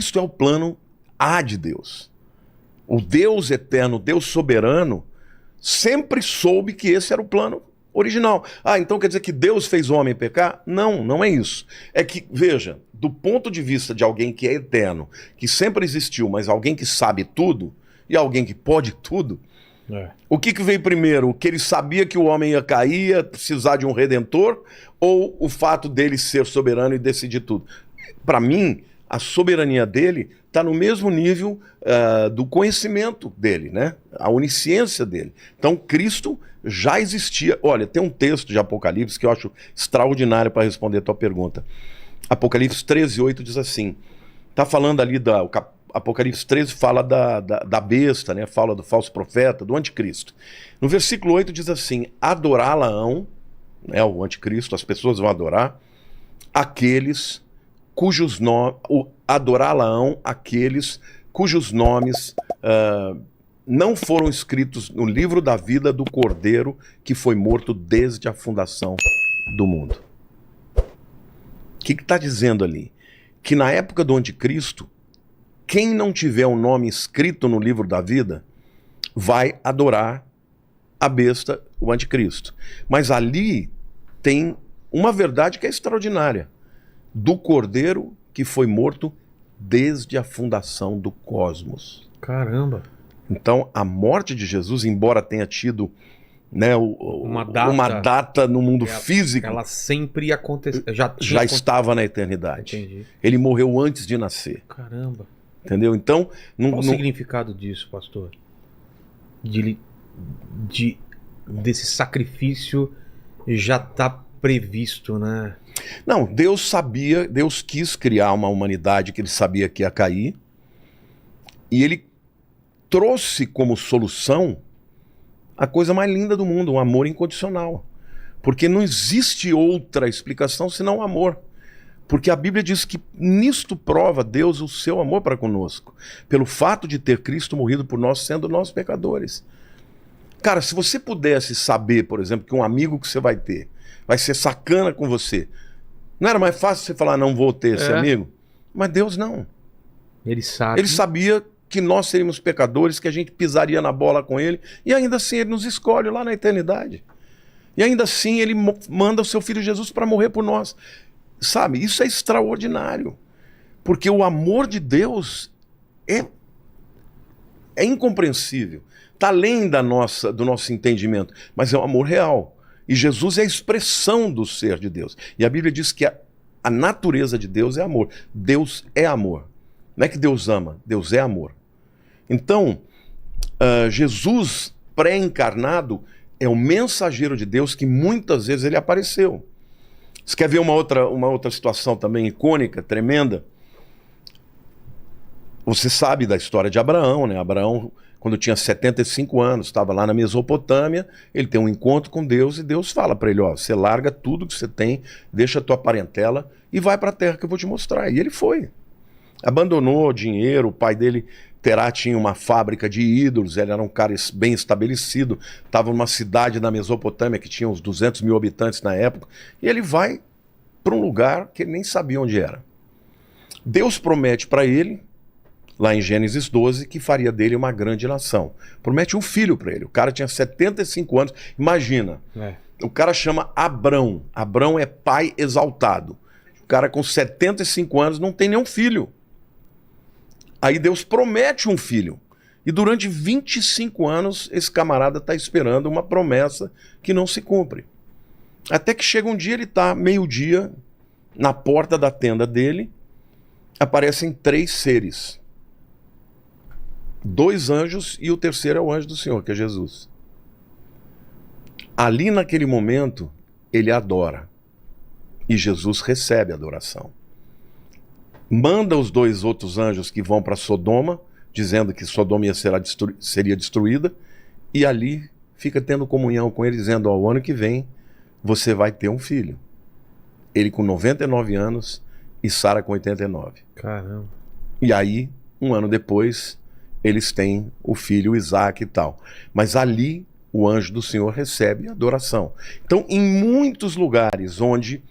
Cristo é o plano A de Deus. O Deus eterno, o Deus soberano, sempre soube que esse era o plano original. Ah, então quer dizer que Deus fez o homem pecar? Não, não é isso. É que, veja, do ponto de vista de alguém que é eterno, que sempre existiu, mas alguém que sabe tudo, e alguém que pode tudo, o que veio primeiro? O que ele sabia que o homem ia cair, ia precisar de um redentor, ou o fato dele ser soberano e decidir tudo? Para mim, a soberania dele está no mesmo nível do conhecimento dele, né? A onisciência dele. Então, Cristo já existia. Olha, tem um texto de Apocalipse que eu acho extraordinário para responder a tua pergunta. Apocalipse 13:8 diz assim, está falando ali Apocalipse 13 fala da besta, né? Fala do falso profeta, do anticristo. No versículo 8 diz assim, adorá-la-ão, né, o anticristo, as pessoas vão adorar, aqueles cujos nomes, adorá-la-ão aqueles cujos nomes não foram escritos no livro da vida do Cordeiro que foi morto desde a fundação do mundo. O que está dizendo ali? Que na época do anticristo, quem não tiver o nome escrito no livro da vida vai adorar a besta, o anticristo. Mas ali tem uma verdade que é extraordinária. Do Cordeiro que foi morto desde a fundação do cosmos. Caramba! Então, a morte de Jesus, embora tenha tido, né, uma data no mundo físico, ela sempre aconteceu. Já estava na eternidade. Entendi. Ele morreu antes de nascer. Caramba! Entendeu? Então, qual o significado disso, pastor? Desse sacrifício já está previsto, né? Não, Deus sabia, Deus quis criar uma humanidade que ele sabia que ia cair, e ele trouxe como solução a coisa mais linda do mundo, um amor incondicional. Porque não existe outra explicação senão o amor. Porque a Bíblia diz que nisto prova Deus o seu amor para conosco, pelo fato de ter Cristo morrido por nós, sendo nós pecadores. Cara, se você pudesse saber, por exemplo, que um amigo que você vai ter vai ser sacana com você, não era mais fácil você falar, não vou ter esse amigo? Mas Deus não. Ele sabe. Ele sabia que nós seríamos pecadores, que a gente pisaria na bola com ele, e ainda assim ele nos escolhe lá na eternidade. E ainda assim ele manda o seu filho Jesus para morrer por nós. Sabe, isso é extraordinário. Porque o amor de Deus é incompreensível. Está além do nosso entendimento, mas é um amor real. E Jesus é a expressão do ser de Deus. E a Bíblia diz que a natureza de Deus é amor. Deus é amor. Não é que Deus ama, Deus é amor. Então, Jesus pré-encarnado é o mensageiro de Deus que muitas vezes ele apareceu. Você quer ver uma outra situação também icônica, tremenda? Você sabe da história de Abraão, né? Abraão, quando tinha 75 anos, estava lá na Mesopotâmia, ele tem um encontro com Deus e Deus fala para ele, ó, você larga tudo que você tem, deixa a tua parentela e vai para a terra que eu vou te mostrar. E ele foi. Abandonou dinheiro, o pai dele, Terá, tinha uma fábrica de ídolos, ele era um cara bem estabelecido, estava numa cidade na Mesopotâmia que tinha uns 200 mil habitantes na época, e ele vai para um lugar que ele nem sabia onde era. Deus promete para ele, lá em Gênesis 12, que faria dele uma grande nação. Promete um filho para ele. O cara tinha 75 anos. Imagina, o cara chama Abrão. Abrão é pai exaltado. O cara com 75 anos não tem nenhum filho. Aí Deus promete um filho. E durante 25 anos esse camarada está esperando uma promessa que não se cumpre. Até que chega um dia, ele está meio-dia, na porta da tenda dele, aparecem 3 seres. 2 anjos e o terceiro é o anjo do Senhor, que é Jesus. Ali naquele momento, ele adora. E Jesus recebe a adoração. Manda os 2 outros anjos que vão para Sodoma, dizendo que Sodoma seria destruída, e ali fica tendo comunhão com ele, dizendo, ó, o ano que vem você vai ter um filho. Ele com 99 anos e Sara com 89. Caramba. E aí, um ano depois, eles têm o filho Isaac e tal. Mas ali, o anjo do Senhor recebe a adoração. Então, em muitos lugares onde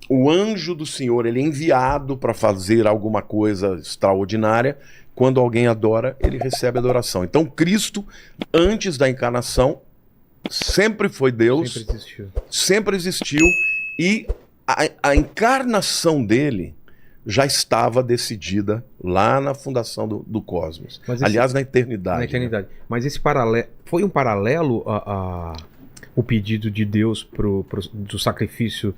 o anjo do Senhor, ele é enviado para fazer alguma coisa extraordinária. Quando alguém adora, ele recebe adoração. Então, Cristo, antes da encarnação, sempre foi Deus, sempre existiu, e a encarnação dele já estava decidida lá na fundação do cosmos. Aliás, na eternidade. Na eternidade. Né? Mas esse paralelo foi um paralelo o pedido de Deus do sacrifício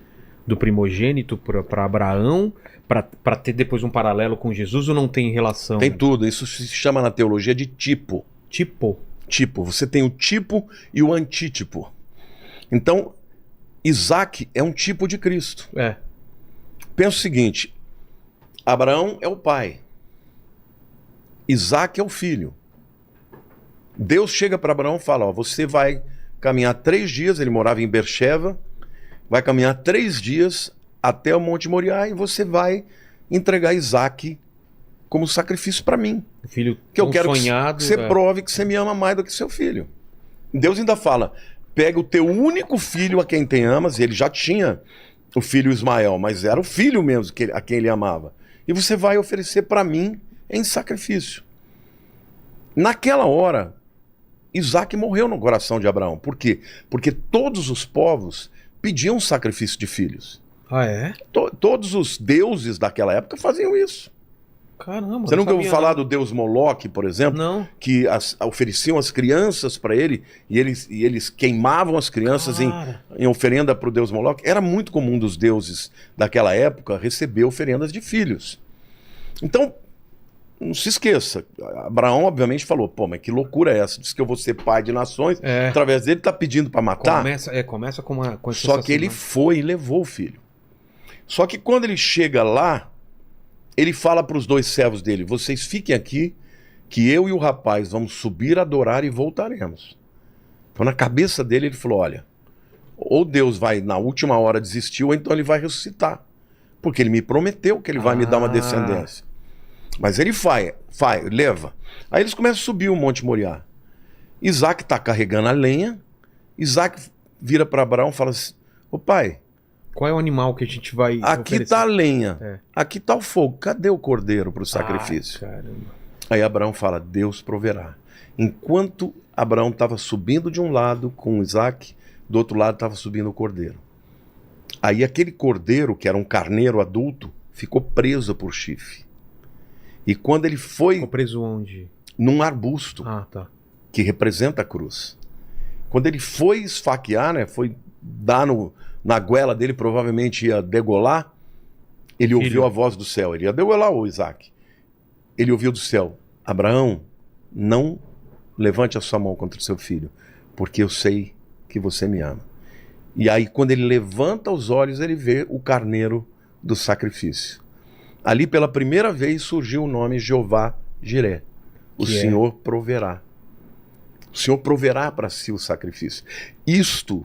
do primogênito para Abraão, para ter depois um paralelo com Jesus, ou não tem relação? Tem tudo. Isso se chama na teologia de tipo. Tipo? Tipo. Você tem o tipo e o antítipo. Então, Isaac é um tipo de Cristo. É. Pensa o seguinte: Abraão é o pai, Isaac é o filho. Deus chega para Abraão e fala: ó, você vai caminhar 3 dias, ele morava em Beersheba, vai caminhar 3 dias até o Monte Moriá e você vai entregar Isaac como sacrifício para mim. O filho que eu quero sonhado, que você prove que você me ama mais do que seu filho. Deus ainda fala: pega o teu único filho a quem te amas, e ele já tinha o filho Ismael, mas era o filho mesmo a quem ele amava, e você vai oferecer para mim em sacrifício. Naquela hora, Isaac morreu no coração de Abraão. Por quê? Porque todos os povos pediam sacrifício de filhos. Ah, é? Todos os deuses daquela época faziam isso. Caramba. Você nunca ouviu falar do deus Moloque, por exemplo? Não. Que ofereciam as crianças para ele e eles queimavam as crianças em oferenda para o deus Moloque. Era muito comum dos deuses daquela época receber oferendas de filhos. Então, não se esqueça, Abraão obviamente falou: pô, mas que loucura é essa? Diz que eu vou ser pai de nações, através dele tá pedindo para matar. Começa com uma... Só que ele foi e levou o filho. Só que quando ele chega lá, ele fala para os 2 servos dele: vocês fiquem aqui, que eu e o rapaz vamos subir, adorar e voltaremos. Então na cabeça dele ele falou: olha, ou Deus vai na última hora desistir, ou então ele vai ressuscitar. Porque ele me prometeu que ele vai me dar uma descendência. Mas ele leva. Aí eles começam a subir o Monte Moriá. Isaac está carregando a lenha. Isaac vira para Abraão e fala assim: ô pai, qual é o animal que a gente vai aqui está a lenha, aqui está o fogo, cadê o cordeiro para o sacrifício? Caramba. Aí Abraão fala: Deus proverá. Enquanto Abraão estava subindo de um lado com Isaac, do outro lado estava subindo o cordeiro. Aí aquele cordeiro, que era um carneiro adulto, ficou preso por chifre. E quando ele foi... Ficou preso onde? Num arbusto, que representa a cruz. Quando ele foi esfaquear, né, foi dar na goela dele, provavelmente ia degolar, ele ouviu a voz do céu. Ele ia degolar o Isaac. Ele ouviu do céu: Abraão, não levante a sua mão contra o seu filho, porque eu sei que você me ama. E aí, quando ele levanta os olhos, ele vê o carneiro do sacrifício. Ali, pela primeira vez, surgiu o nome Jeová Jiré. O Senhor proverá. O Senhor proverá para si o sacrifício. Isto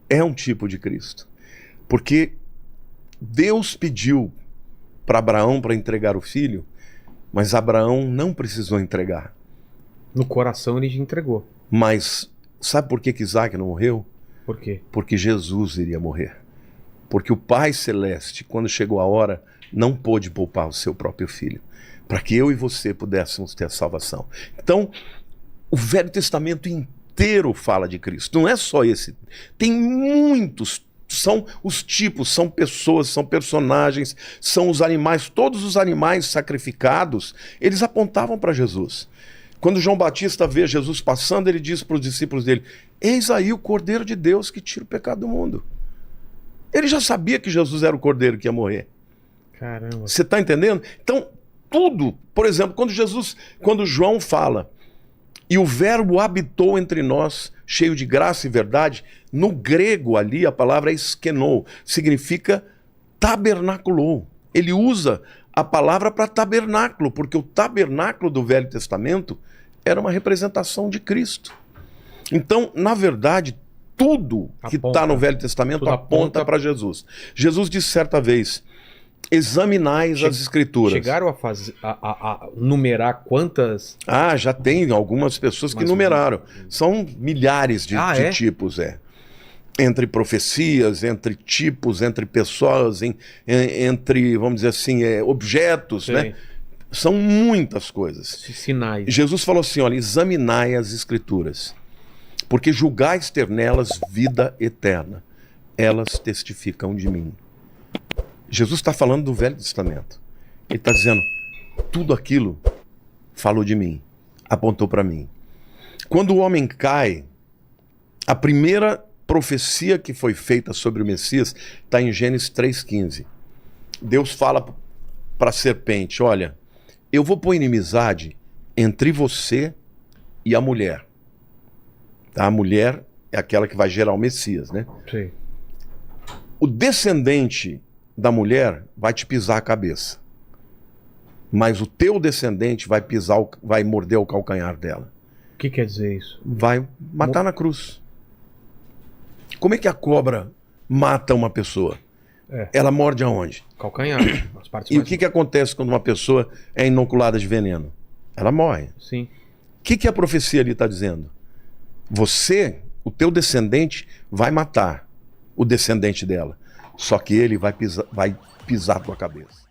é um tipo de Cristo. Porque Deus pediu para Abraão para entregar o filho, mas Abraão não precisou entregar. No coração ele já entregou. Mas sabe por que Isaac não morreu? Por quê? Porque Jesus iria morrer. Porque o Pai Celeste, quando chegou a hora, não pôde poupar o seu próprio filho, para que eu e você pudéssemos ter a salvação. Então, o Velho Testamento inteiro fala de Cristo. Não é só esse. Tem muitos. São os tipos, são pessoas, são personagens, são os animais. Todos os animais sacrificados, eles apontavam para Jesus. Quando João Batista vê Jesus passando, ele diz para os discípulos dele: eis aí o Cordeiro de Deus que tira o pecado do mundo. Ele já sabia que Jesus era o Cordeiro que ia morrer. Caramba. Você está entendendo? Então, tudo, por exemplo, quando João fala: e o verbo habitou entre nós, cheio de graça e verdade, no grego ali a palavra é eskenou, significa tabernaculou. Ele usa a palavra para tabernáculo, porque o tabernáculo do Velho Testamento era uma representação de Cristo. Então, na verdade, tudo que está no Velho Testamento aponta para Jesus. Jesus disse certa vez: examinais as Escrituras. Chegaram a numerar quantas? Já tem algumas pessoas que numeraram. São milhares de tipos, entre profecias, entre tipos, entre pessoas, entre, vamos dizer assim, objetos, Sim. né? São muitas coisas. Sinais. Jesus falou assim, olha, examinai as escrituras, porque julgais ter nelas vida eterna. Elas testificam de mim. Jesus está falando do Velho Testamento. Ele está dizendo, tudo aquilo falou de mim, apontou para mim. Quando o homem cai, a primeira profecia que foi feita sobre o Messias está em Gênesis 3,15. Deus fala para a serpente, olha, eu vou pôr inimizade entre você e a mulher. Tá? A mulher é aquela que vai gerar o Messias, né? Sim. O descendente da mulher vai te pisar a cabeça. Mas o teu descendente vai vai morder o calcanhar dela. O que quer dizer isso? Vai matar na cruz. Como é que a cobra mata uma pessoa? Ela morde aonde? Calcanhar. As partes E o mais... que acontece quando uma pessoa é inoculada de veneno? Ela morre. Sim. O que a profecia ali está dizendo? Você, o teu descendente, vai matar o descendente dela. Só que ele vai pisar a tua cabeça.